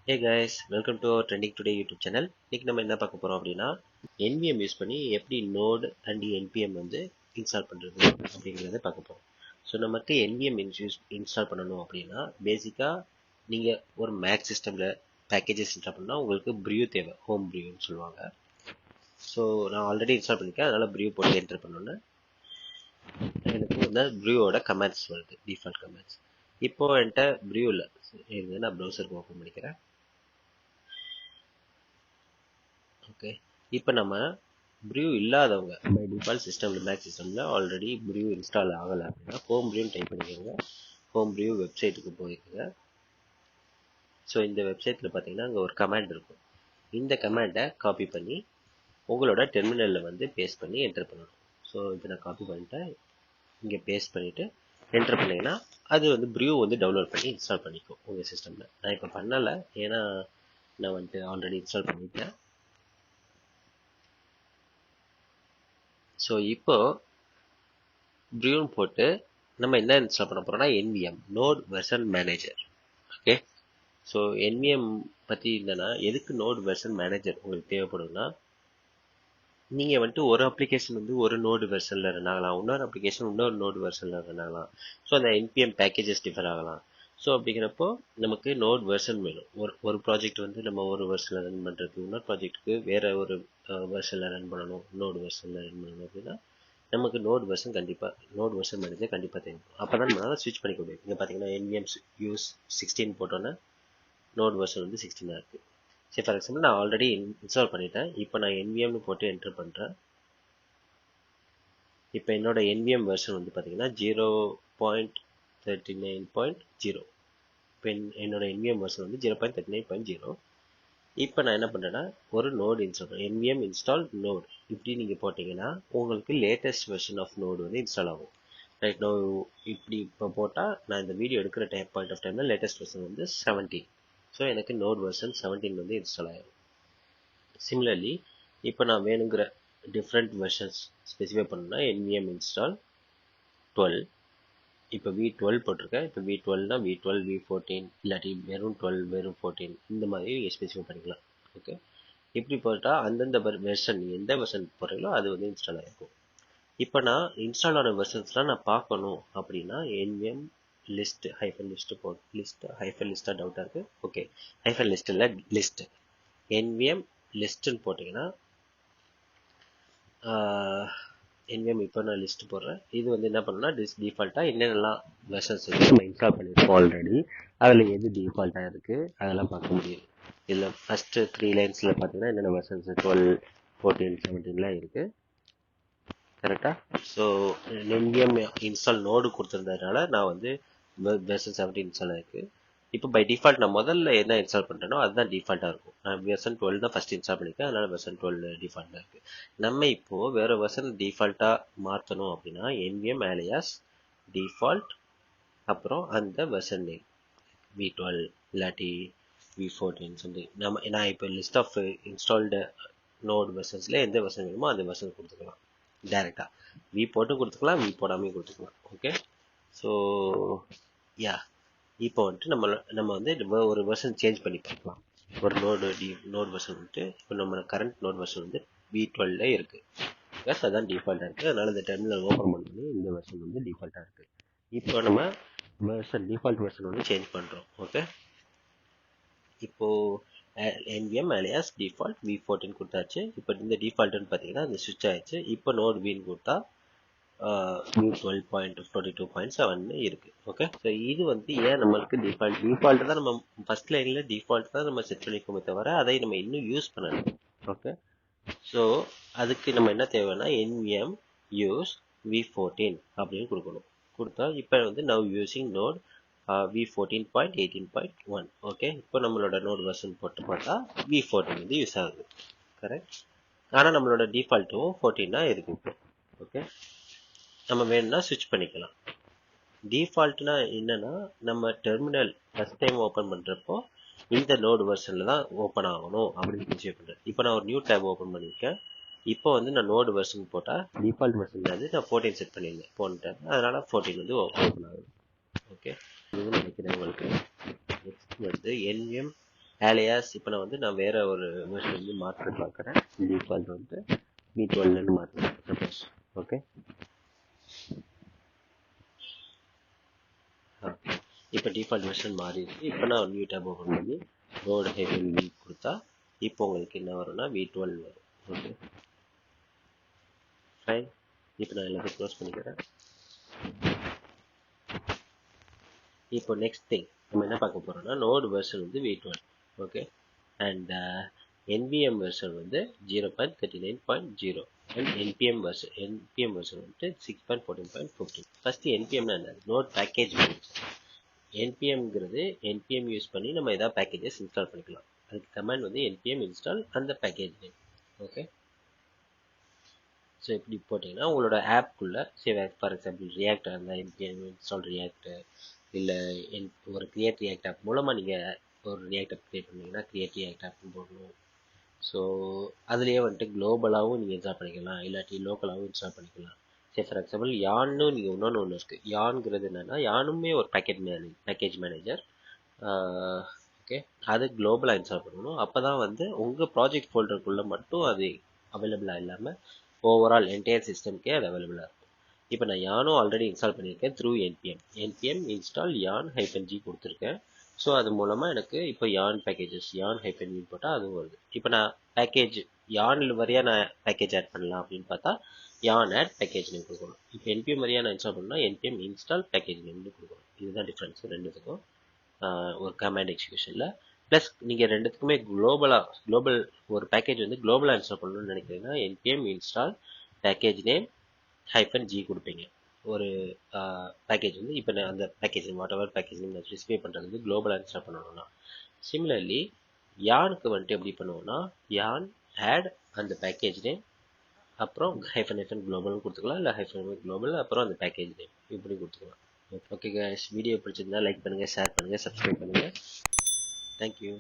Hey guys, welcome to our Trending Today YouTube channel. இன்னைக்கு நம்ம என்ன பார்க்க போறோம் அப்படின்னா NVM யூஸ் பண்ணி எப்படி நோட் அண்ட் NPM வந்து இன்ஸ்டால் பண்றது அப்படிங்கறத பார்க்க போறோம். ஸோ நமக்கு NVM இன்ஸ்டால் பண்ணணும் அப்படின்னா பேசிக்கா நீங்க ஒரு மேக் சிஸ்டம்ல பேக்கேஜஸ் இன்ஸ்டால் பண்ணா உங்களுக்கு brew தேவை, ஹோம் brewன்னு சொல்லுவாங்க. ஸோ நான் ஆல்ரெடி இன்ஸ்டால் பண்ணிருக்கேன், அதனால brew போட்டு என்டர் பண்ணோன்னு எனக்கு வந்து brewவோட கமெண்ட்ஸ் வருது, டிஃபால்ட் கமெண்ட்ஸ். இப்போ என்கிட்ட brew இல்லை, நான் ப்ரௌசருக்கு ஓப்பன் பண்ணிக்கிறேன். ஓகே, இப்போ நம்ம brew இல்லாதவங்க பை டிஃபால்ட் சிஸ்டம்ல மேக் சிஸ்டம்ல ஆல்ரெடி brew இன்ஸ்டால் ஆகலை அப்படின்னா ஹோம் brew டைப் பண்ணிக்கோங்க. ஹோம் brew வெப்சைட்டுக்கு போய்க்குங்க. ஸோ இந்த வெப்சைட்டில் பார்த்தீங்கன்னா அங்கே ஒரு கமாண்ட் இருக்கும். இந்த கமாண்டை காப்பி பண்ணி உங்களோட டெர்மினலில் வந்து பேஸ்ட் பண்ணி என்டர் பண்ணணும். ஸோ இதை நான் காப்பி பண்ணிட்டேன், இங்கே பேஸ்ட் பண்ணிவிட்டு என்டர் பண்ணிங்கன்னா அது வந்து brew வந்து டவுன்லோட் பண்ணி இன்ஸ்டால் பண்ணிக்கும் உங்கள் சிஸ்டமில். நான் இப்போ பண்ணலை, ஏன்னா நான் வந்துட்டு ஆல்ரெடி இன்ஸ்டால் பண்ணிட்டேன். ஸோ இப்போ ப்ரூன்னு போட்டு நம்ம என்ன இன்ஸ்டால் பண்ண போறோம்னா NVM node version manager. Okay, so NVM பற்றி என்னன்னா, எதுக்கு நோட் வெர்ஷன் மேனேஜர் உங்களுக்கு தேவைப்படும்னா, நீங்கள் வந்துட்டு ஒரு அப்ளிகேஷன் வந்து ஒரு நோடு வெர்ஷனில் ரன் ஆகலாம், இன்னொரு அப்ளிகேஷன் இன்னொரு நோடு வெர்ஷனில் ரன் ஆகலாம். ஸோ அந்த NPM பேக்கேஜஸ் டிஃபர் ஆகலாம். ஸோ அப்படிங்கிறப்போ நமக்கு நோட் வெர்ஷன் வேணும். ஒரு ப்ராஜெக்ட் வந்து நம்ம ஒரு வெர்ஷனில் ரன் பண்ணுறதுக்கு, இன்னொரு ப்ராஜெக்ட்டுக்கு வேற ஒரு வெர்ஷனில் ரன் பண்ணணும், நோடு வெர்ஷனில் ரன் பண்ணணும் அப்படின்னா நமக்கு நோட் வெர்ஷன் கண்டிப்பாக, நோட் வெர்ஷன் மேனேஜர் கண்டிப்பாக தேவை. அப்போ தான் நம்மளால் ஸ்விட்ச் பண்ணிக்க முடியும். இங்கே பார்த்தீங்கன்னா NVM யூஸ் 16 போட்டோன்னா நோட் வெர்ஷன் வந்து 16 இருக்குது. சரி, ஃபார் எக்ஸாம்பிள் நான் ஆல்ரெடி இன்ஸ்டால் பண்ணிட்டேன். இப்போ நான் NVMனு போட்டு என்டர் பண்ணுறேன். இப்போ என்னோட NVM வெர்ஷன் வந்து பார்த்தீங்கன்னா 0.39.0. இப்போ என்னோட NVM வெர்ஷன் வந்து 0.39.0. இப்போ நான் என்ன பண்ணுறேன்னா ஒரு நோடு இன்ஸ்டால் பண்ணேன், NVM இன்ஸ்டால் நோடு இப்படி நீங்கள் போட்டிங்கன்னா உங்களுக்கு லேட்டஸ்ட் வெர்ஷன் ஆஃப் நோடு வந்து இன்ஸ்டால் ஆகும். ரைட், நோ இப்படி இப்போ போட்டால் நான் இந்த வீடியோ எடுக்கிற பாயிண்ட் ஆஃப் டைமில் லேட்டஸ்ட் வெர்ஷன் வந்து 17. ஸோ எனக்கு நோட் வெர்ஷன் 17 வந்து இன்ஸ்டால் ஆகும். சிமிலர்லி இப்போ நான் வேணுங்கிற டிஃப்ரெண்ட் வெர்ஷன்ஸ் ஸ்பெசிஃபை பண்ணணும்னா NVM இன்ஸ்டால் 12. இப்போ V12 போட்டிருக்கேன். இப்போ V12னா V12, V14, இல்லாட்டி வெறும் 12, வெறும் 14, இந்த மாதிரி நீங்கள் ஸ்பெசிஃபை பண்ணிக்கலாம். ஓகே, இப்படி போட்டால் அந்தந்த வெர்ஷன் எந்த வெர்ஷன் போடுறீங்களோ அது வந்து இன்ஸ்டால் ஆகிருக்கும். இப்போ நான் இன்ஸ்டால் ஆன வெர்ஷன்ஸ்லாம் நான் பார்க்கணும் அப்படின்னா NVM லிஸ்ட் ஹைஃபன் லிஸ்ட் போட்டு, லிஸ்ட் ஹைஃபன் லிஸ்ட்டாக டவுட்டாக இருக்குது. ஓகே, ஹைஃபன் லிஸ்ட் இல்லை, லிஸ்ட் NVM லிஸ்ட்டுன்னு போட்டிங்கன்னா NVM இப்போ நான் லிஸ்ட் போடுறேன். இது வந்து என்ன பண்ணணும்னா டிஃபால்ட்டாக என்னென்னலாம் வெர்ஷன்ஸ் வந்து நம்ம இன்ஸ்டால் பண்ணியிருக்கோம் ஆல்ரெடி, அதில் எது டிஃபால்ட்டாக இருக்குது அதெல்லாம் பார்க்க முடியும். இதில் ஃபஸ்ட்டு 3 லைன்ஸில் பார்த்தீங்கன்னா என்னென்ன வெர்ஷன்ஸ் 12, 14, 17லாம் இருக்குது. கரெக்டாக. ஸோ NVM இன்ஸ்டால் நோடு கொடுத்துருந்ததுனால நான் வந்து வெர்ஷன் 17 இன்ஸ்டால் ஆகிருக்கு. இப்போ பை டிஃபால்ட் நான் முதல்ல என்ன இன்ஸ்டால் பண்ணுறேனோ அதுதான் டிஃபால்ட்டாக இருக்கும். நான் வெர்ஷன் 12 தான் ஃபஸ்ட் இன்ஸ்டால் பண்ணியிருக்கேன், அதனால் வெர்ஷன் 12 டிஃபால்ட்டாக இருக்குது. நம்ம இப்போது வேறு வெர்ஷன் டிஃபால்ட்டாக மாற்றணும் அப்படின்னா NVM alias டிஃபால்ட் அப்புறம் அந்த வெர்ஷன் நேம் V12 இல்லாட்டி V14 சம்திங். நான் இப்போ லிஸ்ட் ஆஃப் இன்ஸ்டால்டு நோட் வெர்ஷன்ஸில் எந்த வெர்ஷன் வேணுமோ அந்த வெர்ஷன் கொடுத்துக்கலாம். டைரெக்டாக V போட்டும் கொடுத்துக்கலாம், V போடாமையும் கொடுத்துக்கலாம். ஓகே, ஸோ யா, இப்போ வந்துட்டு நம்ம வந்து ஒரு வெர்ஷன் சேஞ்ச் பண்ணி பார்க்கலாம். ஒரு நோட் வெர்ஷன் வந்துட்டு இப்போ நம்ம கரண்ட் நோட் வெர்ஷன் வந்து V12 இருக்குது. ப்ளஸ் அதான் டிஃபால்ட்டாக இருக்குது. அதனால் இந்த டெர்மினல் ஓப்பன் பண்ணி இந்த வெர்ஷன் வந்து டிஃபால்ட்டாக இருக்குது. இப்போ நம்ம டிஃபால்ட் வெர்ஷன் வந்து சேஞ்ச் பண்ணுறோம். ஓகே, இப்போது NVM alias டிஃபால்ட் V14 கொடுத்தாச்சு. இப்போ இந்த டிஃபால்ட்டுன்னு பார்த்தீங்கன்னா இந்த ஸ்விட்ச் ஆயிடுச்சு. இப்போ நோட் Vன்னு கொடுத்தா V12.42.7 இருக்கு. ஓகே, ஸோ இது வந்து ஏன் நம்மளுக்கு டிஃபால்ட் தான் நம்ம ஃபர்ஸ்ட் லைன்ல டிஃபால்ட் தான் நம்ம செட் பண்ணிக்கோமே தவிர அதை நம்ம இன்னும் யூஸ் பண்ணணும். ஓகே, ஸோ அதுக்கு நம்ம என்ன தேவைன்னா NVM யூஸ் V14 அப்படின்னு கொடுக்கணும். கொடுத்தா இப்போ வந்து now using node V14.18.1. Okay, இப்போ நம்மளோட நோட் வெர்ஷன் போட்டு பார்த்தா V14 வந்து யூஸ் ஆகுது. கரெக்ட், ஆனால் நம்மளோட டிஃபால்ட்டும் 14 இருக்கு இப்போ. ஓகே, நம்ம வேணும்னா ஸ்விட்ச் பண்ணிக்கலாம். டிஃபால்ட்னா என்னன்னா நம்ம டெர்மினல் ஃபர்ஸ்ட் டைம் ஓப்பன் பண்ணுறப்போ இந்த நோடு வெர்ஷனில் தான் ஓப்பன் ஆகணும் அப்படின்னு ஸ்பெசிஃபை பண்ணுறேன். இப்போ நான் ஒரு நியூ டேப் ஓப்பன் பண்ணியிருக்கேன். இப்போ வந்து நான் நோடு வெர்ஷன் போட்டால் டிஃபால்ட் வெர்ஷனில் வந்து நான் 14 செட் பண்ணியிருந்தேன் போன டேப், அதனால் 14 வந்து ஓப்பன் ஆகுது. ஓகே, இது நினைக்கிறேன் உங்களுக்கு. நெக்ஸ்ட் வந்து NVM alias இப்போ நான் வேற ஒரு வெர்ஷன் வந்து மாற்றி பார்க்குறேன். டிஃபால்ட் வந்து v12 மாற்றுறேன் சப்போஸ். ஓகே, இப்போ டிஃபால்ட் வெர்ஷன் மாறிடுச்சு. இப்போ நான் நியூ டேப் ஓப்பன் பண்ணி நோட் ஹைபன் v கொடுத்தா இப்போ உங்களுக்கு என்ன வரும்னா v12 வரும். Okay fine. இப்போ நான் எல்லாத்தையும் க்ளோஸ் பண்ணிக்கிறேன். இப்போ நெக்ஸ்ட் திங் நம்ம என்ன பார்க்க போறோம்னா நோட் வெர்ஷன் வந்து v12. Okay, and NVM version வந்து 0.39.0 அண்ட் NPM வெர்ஷன் வந்து 6.14.15. ஃபர்ஸ்ட் NPM என்ன? Node package manager. NPMங்கிறது NPM யூஸ் பண்ணி நம்ம ஏதாவது பேக்கேஜஸ் இன்ஸ்டால் பண்ணிக்கலாம். அதுக்கு கமாண்ட் வந்து NPM இன்ஸ்டால் அந்த பேக்கேஜ் நேம். ஓகே, ஸோ இப்படி போட்டிங்கன்னா உங்களோட ஆப்குள்ளே ஃபார் எக்ஸாம்பிள் ரியாக்ட் இருந்தால் NPM இன்ஸ்டால் ரியாக்ட், இல்லை ஒரு கிரியேட் ரியாக்ட் ஆப் மூலமாக நீங்கள் ஒரு ரியாக்ட் ஆப் கிரியேட் பண்ணீங்கன்னா கிரியேட் ரியாக்ட் ஆப்னு போடணும். ஸோ அதுலேயே வந்துட்டு குளோபலாகவும் நீங்கள் இன்ஸ்டால் பண்ணிக்கலாம், இல்லாட்டி லோக்கலாகவும் இன்ஸ்டால் பண்ணிக்கலாம். சரி, ஃபார் எக்ஸாம்பிள் யான்னு நீங்கள் ஒன்று இருக்குது. யான்ங்கிறது என்னென்னா யானுமே ஒரு பேக்கேஜ் மேனேஜர். ஓகே, அது குளோபலாக இன்ஸ்டால் பண்ணணும். அப்போ தான் வந்து உங்கள் ப்ராஜெக்ட் ஃபோல்டருக்குள்ளே மட்டும் அது அவைலபிளாக இல்லாமல் ஓவரால் என்டையர் சிஸ்டம்க்கே அது அவைலபிளாக இருக்கும். இப்போ நான் யானும் ஆல்ரெடி இன்ஸ்டால் பண்ணியிருக்கேன் த்ரூ NPM இன்ஸ்டால் யான் -g கொடுத்துருக்கேன். ஸோ அது மூலமாக எனக்கு இப்போ யான் பேக்கேஜஸ் யான் -v போட்டால் அதுவும் வருது. இப்போ நான் பேக்கேஜ் யானில் வரையா நான் பேக்கேஜ் ஆட் பண்ணலாம் அப்படின்னு பார்த்தா யான் ஆட் பேக்கேஜ் நேம் கொடுக்கணும். இப்போ NPM வரையா நான் இன்ஸ்டால் பண்ணால் NPM இன்ஸ்டால் பேக்கேஜ் நேம்னு கொடுக்கணும். இதுதான் டிஃப்ரென்ஸ் ரெண்டுத்துக்கும் ஒரு கமாண்ட் எக்ஸிக்யூஷனில். ப்ளஸ் நீங்கள் ரெண்டுத்துக்குமே குளோபல் ஒரு பேக்கேஜ் வந்து குளோபலாக இன்ஸ்டால் பண்ணணும்னு நினைக்கிறீங்கன்னா NPM install package name -g கொடுப்பீங்க. ஒரு பேக்கேஜ் வந்து இப்போ அந்த பேக்கேஜ் வாட் எவர் பேக்கேஜ் நீங்கள் ஸ்பெசிஃபை பண்ணுறது வந்து குளோபலாக இன்ஸ்டால் பண்ணணும்னா. சிமிலர்லி யானுக்கு வந்துட்டு எப்படி பண்ணுவோம்னா யான் ஆட் அந்த பேக்கேஜ் நேம் அப்புறம் -h குளோபல்னு கொடுத்துக்கலாம், இல்லை -h குளோபல் அப்புறம் அந்த பேக்கேஜ் நேம் இப்படி கொடுத்துக்கலாம். ஓகே கைஸ், வீடியோ பிடிச்சிருந்தா லைக் பண்ணுங்கள், ஷேர் பண்ணுங்கள், சப்ஸ்கிரைப் பண்ணுங்கள். தேங்க்யூ.